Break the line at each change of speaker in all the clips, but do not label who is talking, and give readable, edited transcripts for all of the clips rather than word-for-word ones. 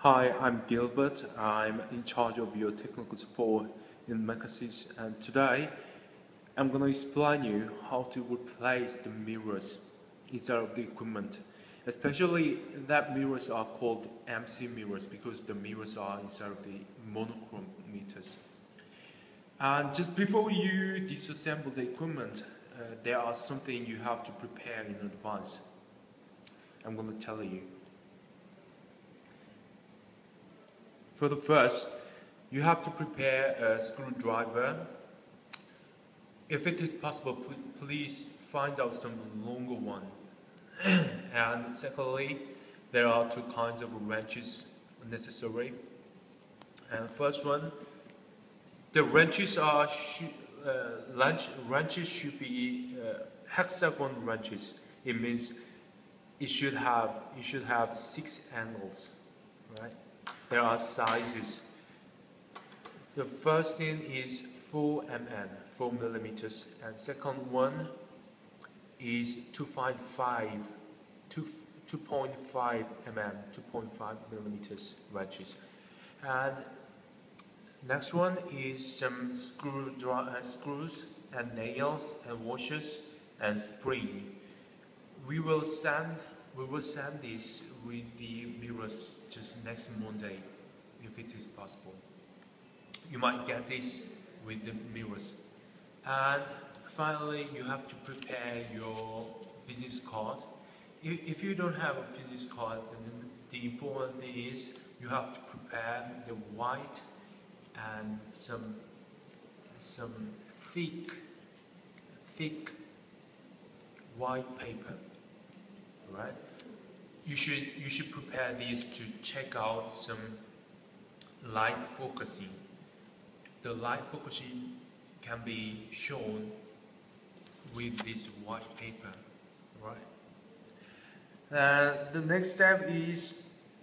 Hi, I'm Gilbert. I'm in charge of your technical support in Macasys, and today I'm going to explain you how to replace the mirrors inside of the equipment. Especially that mirrors are called MC mirrors because the mirrors are inside of the monochrome meters. And just before you disassemble the equipment, there are something you have to prepare in advance. I'm going to tell you. For the first, you have to prepare a screwdriver. If it is possible, please find out some longer one. And secondly, there are two kinds of wrenches necessary. And first one, the wrenches should be hexagon wrenches. It means you should have 6 angles, right? There are sizes. The first thing is 4 mm, 4 millimeters, and second one is 2.5 mm, 2.5 millimeters wrenches. And next one is some screws and nails and washers and spring. We will send this with the mirrors just next Monday, if it is possible. You might get this with the mirrors. And finally, you have to prepare your business card. If you don't have a business card, then the important thing is you have to prepare the white and some thick white paper, right? You should prepare these to check out some light focusing. The light focusing can be shown with this white paper, right? The next step is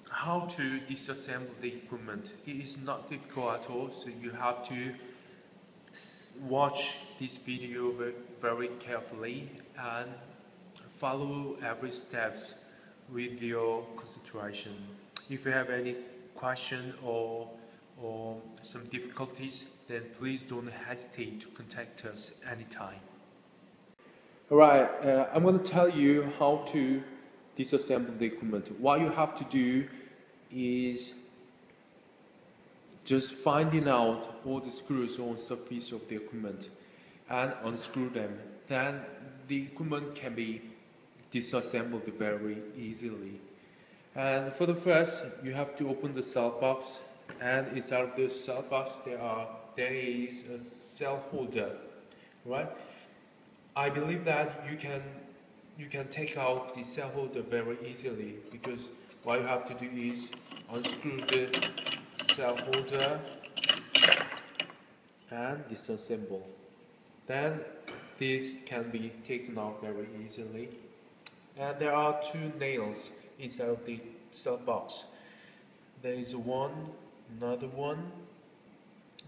how to disassemble the equipment. It is not difficult at all, so you have to watch this video very carefully and follow every steps with your concentration. If you have any question or some difficulties, then please don't hesitate to contact us anytime. Alright, I'm going to tell you how to disassemble the equipment. What you have to do is just finding out all the screws on the surface of the equipment and unscrew them. Then the equipment can be disassembled very easily. And for the first, you have to open the cell box, and inside of the cell box there is a cell holder, right? I believe that you can take out the cell holder very easily, because what you have to do is unscrew the cell holder and disassemble. Then this can be taken out very easily. And there are 2 nails inside of the cell box. There is another one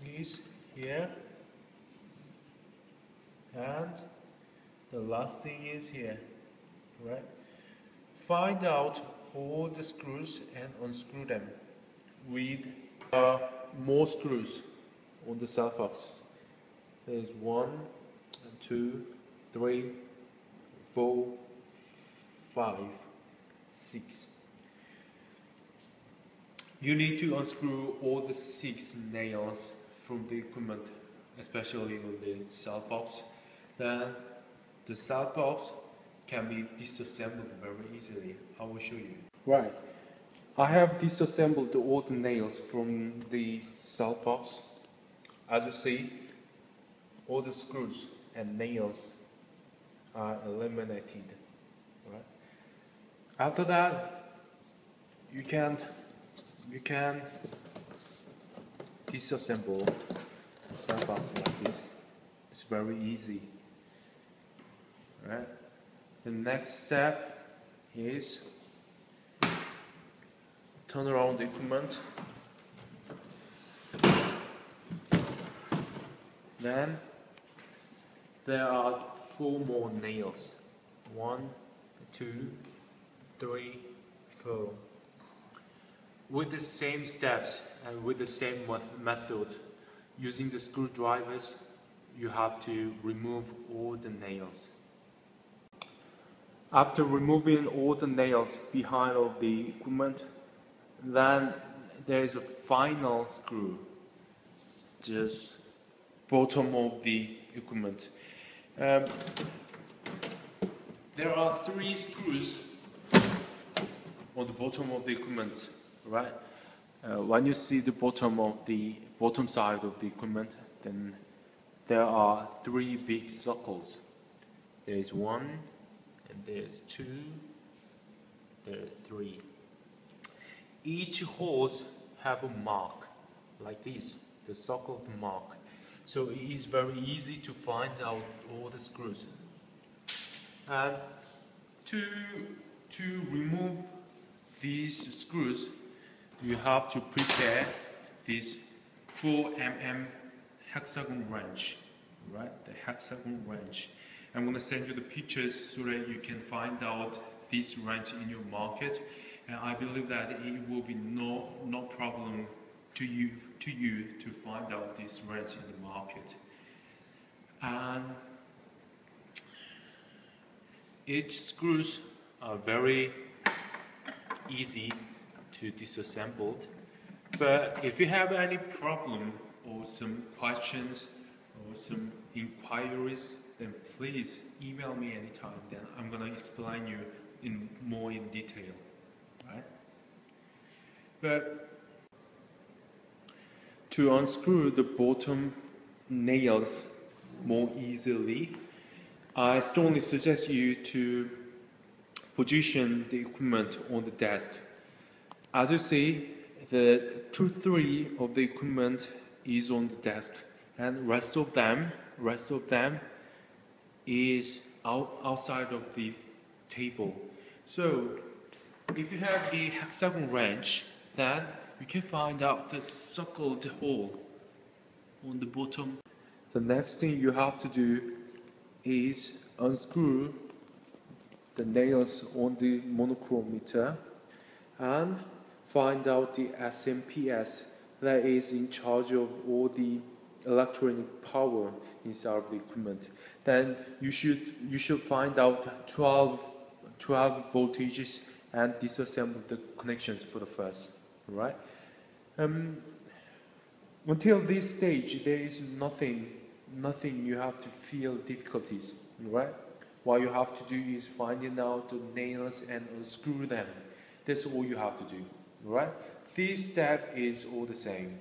is here, and the last thing is here, right? Find out all the screws and unscrew them with more screws on the cell box. There is 1, 2, 3, 4, 5, 6. You need to unscrew all the 6 nails from the equipment, especially on the cell box. Then the cell box can be disassembled very easily. I will show you. Right. I have disassembled all the nails from the cell box. As you see, all the screws and nails are eliminated. Right. After that, you can disassemble the cell box like this. It's very easy. Right. The next step is turn around the equipment. Then there are 4 more nails. 1, 2, 3, 4. with the same steps and with the same method, using the screwdrivers, you have to remove all the nails. After removing all the nails behind of the equipment, then there is a final screw, just bottom of the equipment. There are 3 screws on the bottom of the equipment, right? When you see the bottom side of the equipment, then there are 3 big circles. There is 1, and there's 2, there are 3. Each holes have a mark like this, the circle mark. So it is very easy to find out all the screws. And to remove these screws, you have to prepare this 4mm hexagon wrench, right? The hexagon wrench. I'm going to send you the pictures so that you can find out this wrench in your market. And I believe that it will be no problem to you to find out this wrench in the market. And each screws are very easy to disassemble. But if you have any problem or some questions or some inquiries, then please email me anytime. Then I'm going to explain you more in detail, right? But to unscrew the bottom nails more easily, I strongly suggest you to position the equipment on the desk. As you see, the 2-3 of the equipment is on the desk, and rest of them is outside of the table. So if you have the hexagon wrench, then you can find out the circled hole on the bottom. The next thing you have to do is unscrew the nails on the monochrometer and find out the SMPS that is in charge of all the electronic power inside of the equipment. Then you should find out 12 voltages and disassemble the connections for the first, right? Until this stage, there is nothing you have to feel difficulties, right? What you have to do is finding out the nails and unscrew them. That's all you have to do, right? This step is all the same.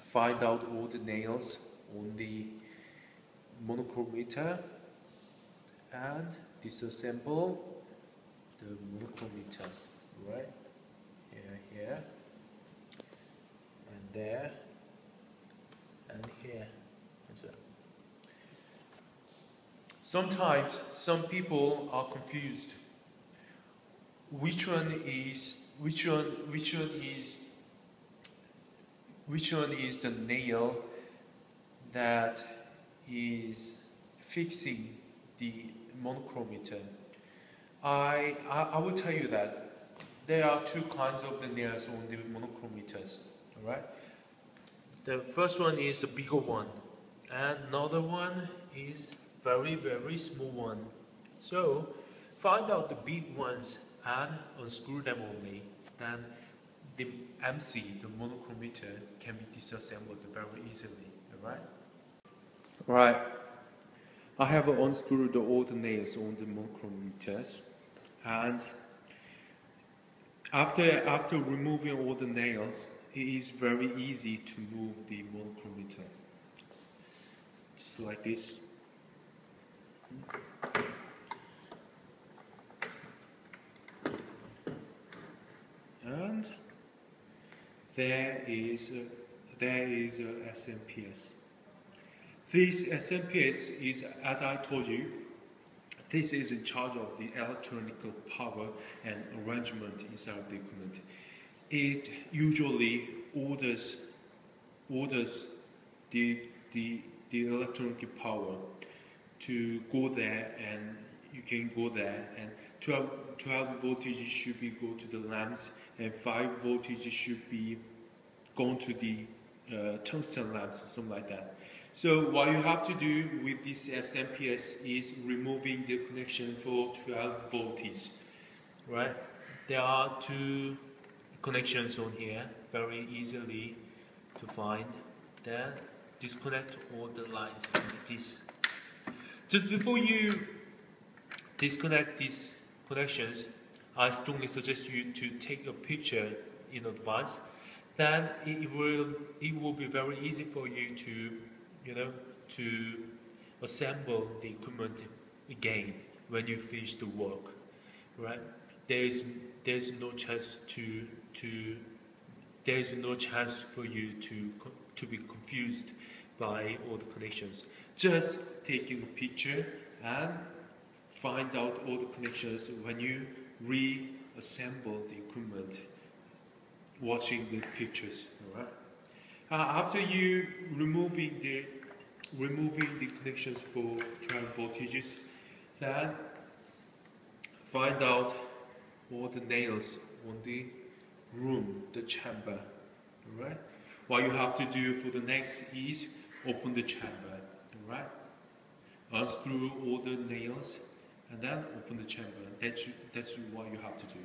Find out all the nails on the monochrometer and disassemble the monochrometer, right? Here, and there, and here as well. Sometimes some people are confused. Which one is the nail that is fixing the monochrometer? I will tell you that there are 2 kinds of the nails on the monochrometers, alright? The first one is the bigger one, and another one is very small one. So find out the big ones and unscrew them only. Then the MC, the monochrometer, can be disassembled very easily, alright? Right. I have unscrewed all the nails on the monochrometers, and after removing all the nails, it is very easy to move the monochrometer. Just like this. And there is a SMPS. This SMPS is, as I told you, this is in charge of the electronic power and arrangement inside the equipment. It usually orders the electronic power to go there, and you can go there, and 12 voltage should be go to the lamps, and 5 voltage should be going to the tungsten lamps, something like that. So what you have to do with this SMPS is removing the connection for 12 voltage, right? There are 2 connections on here, very easily to find. Then disconnect all the lines like this. Just before you disconnect these connections, I strongly suggest you to take a picture in advance. Then it will be very easy for you to to assemble the equipment again when you finish the work, right? There's no chance for you to be confused by all the connections. Just taking a picture and find out all the connections when you reassemble the equipment, watching the pictures, alright? After you removing the connections for 12 voltages, then find out all the nails on the room, the chamber, alright? What you have to do for the next is open the chamber, alright? Unscrew all the nails and then open the chamber. That's what you have to do.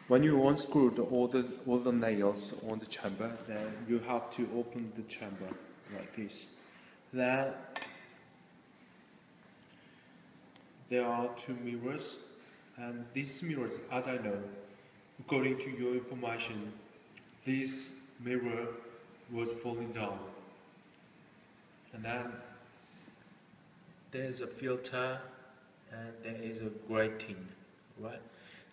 When you unscrew all the nails on the chamber, then you have to open the chamber like this. Then there are 2 mirrors, and these mirrors, as I know, according to your information, this mirror was falling down. And then there is a filter and there is a grating, right?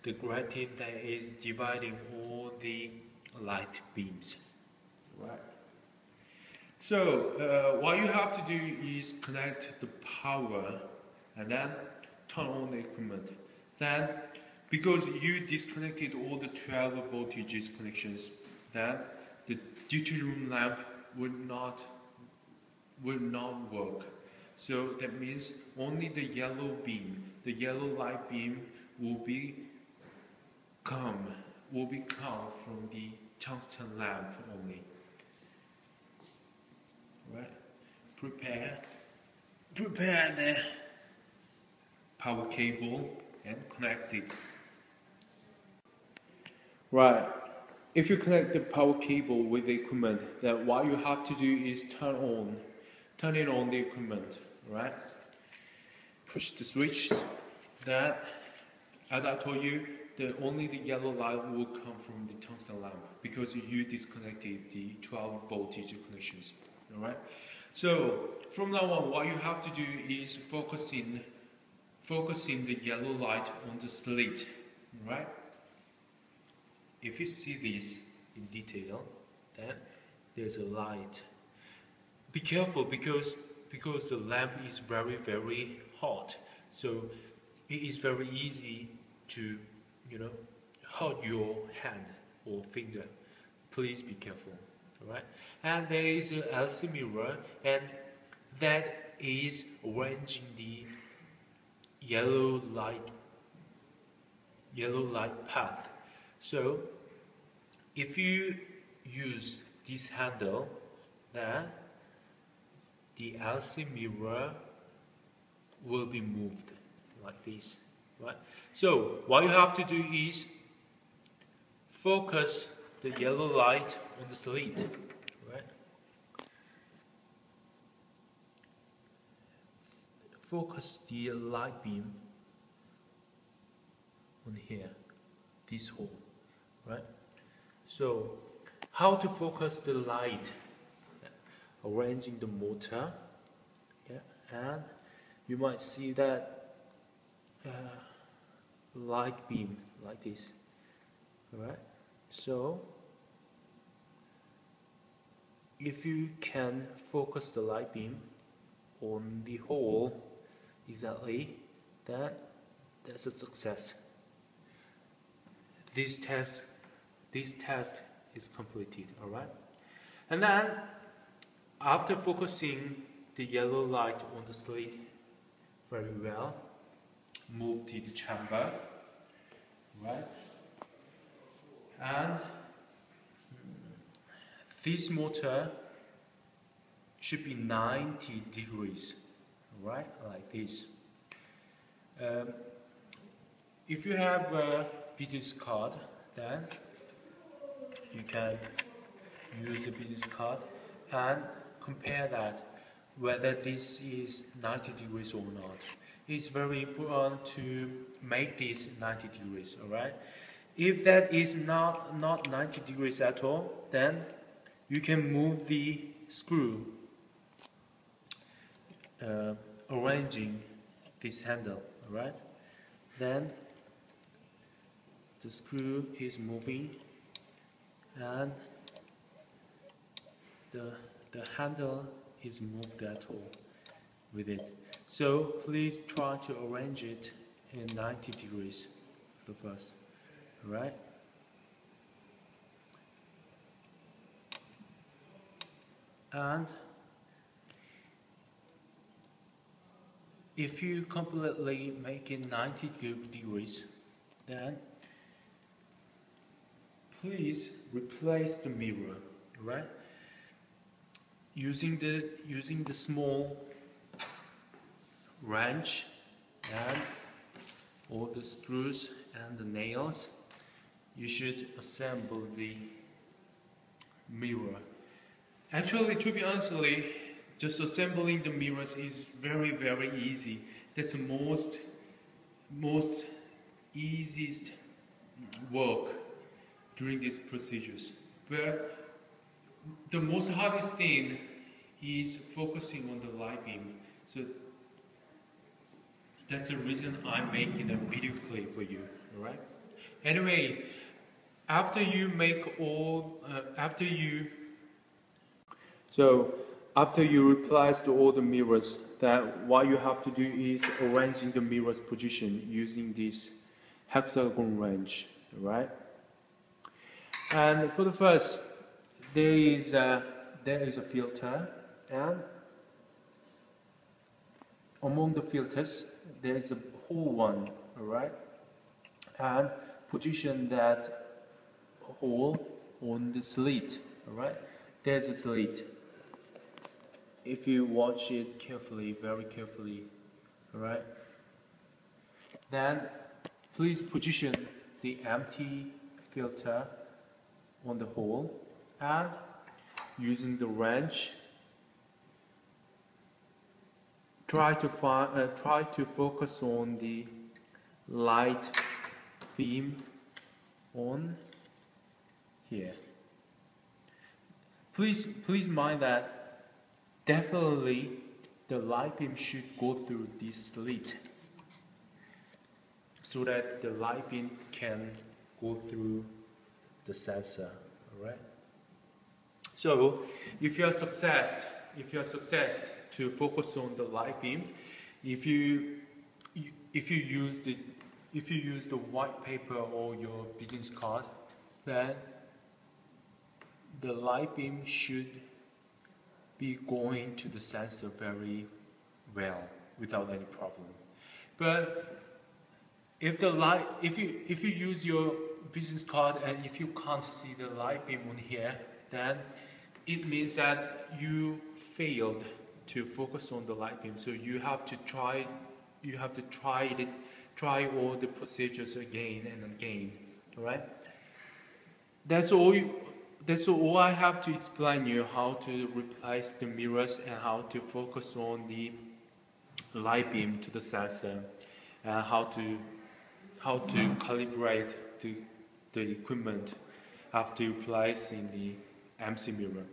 The grating that is dividing all the light beams, right? So what you have to do is connect the power and then turn on the equipment. Then, because you disconnected all the 12 voltages connections, then the duty room lamp will not work. So that means only the yellow beam, the yellow light beam will come from the tungsten lamp only. Right? Prepare the power cable and connect it. Right. If you connect the power cable with the equipment, then what you have to do is turn it on the equipment, right? Push the switch. Then, as I told you, only the yellow light will come from the tungsten lamp because you disconnected the 12 voltage connections, alright? So from now on, what you have to do is focusing the yellow light on the slit, right? If you see this in detail, then there's a light. Be careful because the lamp is very, very hot, so it is very easy to hurt your hand or finger. Please be careful, alright? And there is a LC mirror, and that is arranging the yellow light path. So if you use this handle, then the LC mirror will be moved like this, right? So what you have to do is focus the yellow light on the slit, right? Focus the light beam on here, this hole, right? So how to focus the light? Arranging the motor, yeah, and you might see that light beam like this, alright? So if you can focus the light beam on the hole exactly, then that's a success. This task is completed, alright? And then after focusing the yellow light on the slit very well, move to the chamber, right? And this motor should be 90 degrees, right? Like this. If you have a business card, then you can use the business card and compare that whether this is 90 degrees or not. It's very important to make this 90 degrees, alright? If that is not 90 degrees at all, then you can move the screw, arranging this handle, alright? Then the screw is moving and the handle is moved at all with it. So please try to arrange it in 90 degrees for first, right? And if you completely make it 90 degrees, then please replace the mirror, right? Using the small wrench and all the screws and the nails, you should assemble the mirror. Actually, to be honestly, just assembling the mirrors is very easy. That's the most easiest work during these procedures. But the most hardest thing is focusing on the light beam. So that's the reason I'm making a video clip for you, alright? Anyway, after you replace all the mirrors, then what you have to do is arranging the mirrors position using this hexagon wrench, right? And for the first, there is a filter, and among the filters there is a hole one, alright? And position that hole on the slit, alright? There's a slit. If you watch it carefully, very carefully, alright? Then please position the empty filter on the hole and using the wrench try to focus on the light beam on here. Please mind that definitely the light beam should go through this slit so that the light beam can go through the sensor, alright? So if you are successed to focus on the light beam, if you use the white paper or your business card, then the light beam should be going to the sensor very well without any problem. But if you use your business card and if you can't see the light beam on here, then it means that you failed to focus on the light beam. So you have to try all the procedures again and again. All right? That's all I have to explain you, how to replace the mirrors and how to focus on the light beam to the sensor, and how to calibrate the equipment after replacing the MC mirror.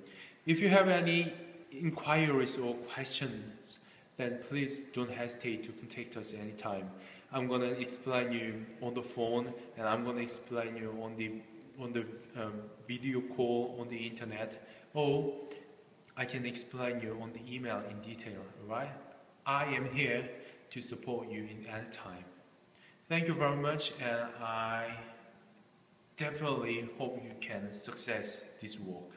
If you have any inquiries or questions, then please don't hesitate to contact us anytime. I'm gonna explain you on the phone, and I'm gonna explain you on the video call on the internet, or I can explain you on the email in detail, alright? I am here to support you in any time. Thank you very much, and I definitely hope you can success this work.